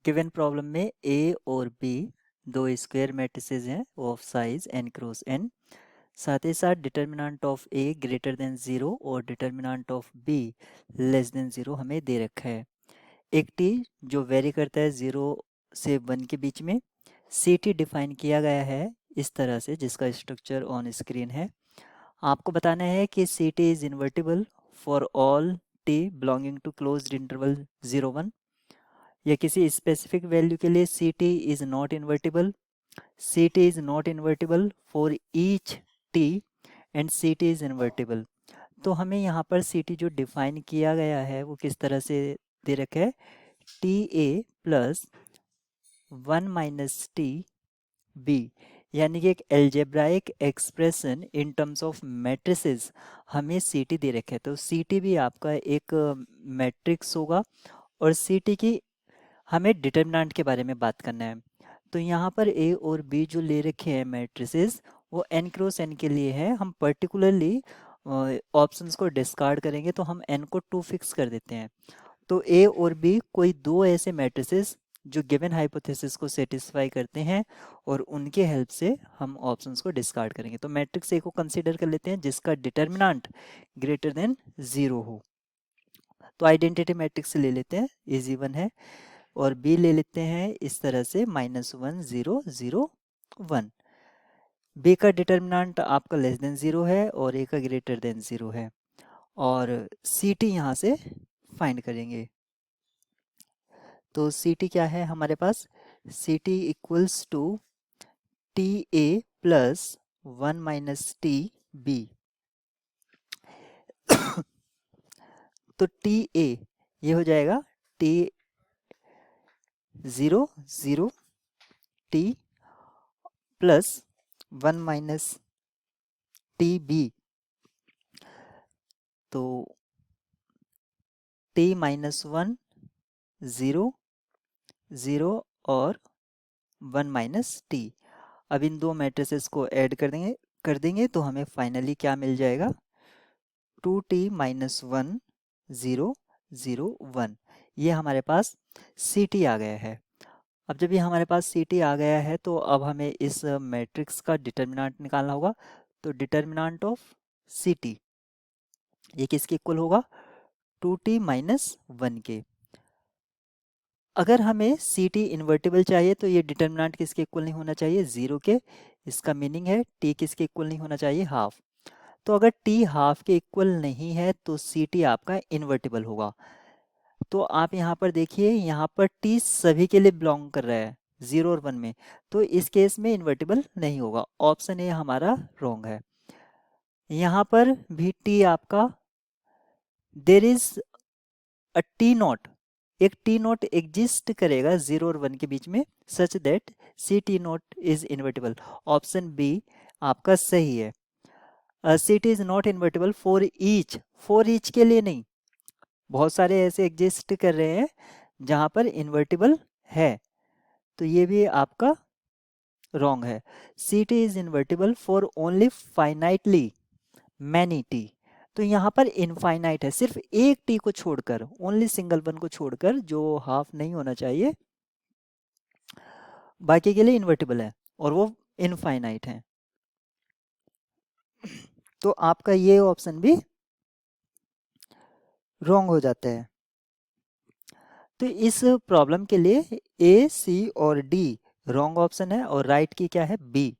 Given problem में ए और B दो स्क्वायर मैट्रिसेस हैं of size n cross n, साथ ही साथ determinant of A greater than 0 और determinant of be less than 0 हमें दे रखा है। एक टी जो वेरी करता है 0 से 1 के बीच में, सी टी डिफाइन किया गया है इस तरह से जिसका स्ट्रक्चर ऑन स्क्रीन है। आपको बताना है कि C T is invertible for all T belonging to closed interval 0 1, या किसी स्पेसिफिक वैल्यू के लिए C T is not invertible, C T is not invertible for each T and C T is invertible. तो हमें यहाँ पर C T जो define किया गया है वो किस तरह से दे रखा है, T A plus 1 minus T B, यानी कि एक algebraic expression in terms of matrices हमें सी टी दे रखे है। तो सी टी भी आपका एक मैट्रिक्स होगा और सी टी की हमें डिटर्मिनेंट के बारे में बात करना है। तो यहाँ पर ए और बी जो ले रखे हैं मैट्रिसेस वो n क्रॉस n के लिए है। हम पर्टिकुलरली ऑप्शंस को डिस्कार्ड करेंगे तो हम n को 2 फिक्स कर देते हैं। तो ए और बी कोई दो ऐसे मैट्रिसेस जो गिवन हाइपोथेसिस को सेटिस्फाई करते हैं और उनके हेल्प से हम ऑप्शंस को डिस्कार्ड करेंगे। तो मैट्रिक्स ए को कंसीडर कर लेते हैं जिसका डिटर्मिनेंट ग्रेटर देन 0 हो। तो आइडेंटिटी मैट्रिक्स ले लेते हैं, इजी वन है। और बी ले लेते हैं इस तरह से -1 0 0 1। बी का डिटर्मिनेंट आपका लेस देन 0 है और ए का ग्रेटर देन 0 है। और सी टी यहाँ से फाइंड करेंगे। तो सी टी क्या है हमारे पास, C T equals to T A plus 1 minus T B. तो टी ए ये हो जाएगा T 0 0 T plus 1 minus T B. तो टी -1 0 0 और 1 माइनस टी। अब इन दो मैट्रिसेस को ऐड कर देंगे तो हमें फाइनली क्या मिल जाएगा, 2t -1 0 0 1। ये हमारे पास सी टी आ गया है। अब जब ये हमारे पास सी टी आ गया है तो अब हमें इस मैट्रिक्स का डिटर्मिनेंट निकालना होगा। तो डिटर्मिनेंट ऑफ सी टी ये किसके इक्वल होगा, 2t -1 के। अगर हमें सी टी इन्वर्टिबल चाहिए तो ये डिटर्मिनेंट किसके इक्वल नहीं होना चाहिए, 0 के। इसका मीनिंग है टी किसके इक्वल नहीं होना चाहिए, हाफ। तो अगर टी हाफ के इक्वल नहीं है तो सी टी आपका इन्वर्टिबल होगा। तो आप यहाँ पर देखिए, यहाँ पर टी सभी के लिए बिलोंग कर रहा है 0 और 1 में, तो इस केस में इन्वर्टिबल नहीं होगा। ऑप्शन ए हमारा रॉन्ग है। यहाँ पर भी टी आपका, there is a T naught, एक टी नॉट एग्जिस्ट करेगा 0 और 1 के बीच में, such that C T naught is invertible. Option B आपका सही है। C T is not invertible for each के लिए नहीं, बहुत सारे ऐसे एग्जिस्ट कर रहे हैं जहां पर इन्वर्टिबल है, तो ये भी आपका रॉन्ग है। C T is invertible for only finitely many T. तो यहाँ पर इनफाइनाइट है, सिर्फ एक टी को छोड़कर, ओनली सिंगल वन को छोड़कर जो हाफ नहीं होना चाहिए, बाकी के लिए इन्वर्टिबल है और वो इनफाइनाइट है। तो आपका ये ऑप्शन भी रॉन्ग हो जाता है। तो इस प्रॉब्लम के लिए ए सी और डी रॉन्ग ऑप्शन है और राइट की क्या है, बी।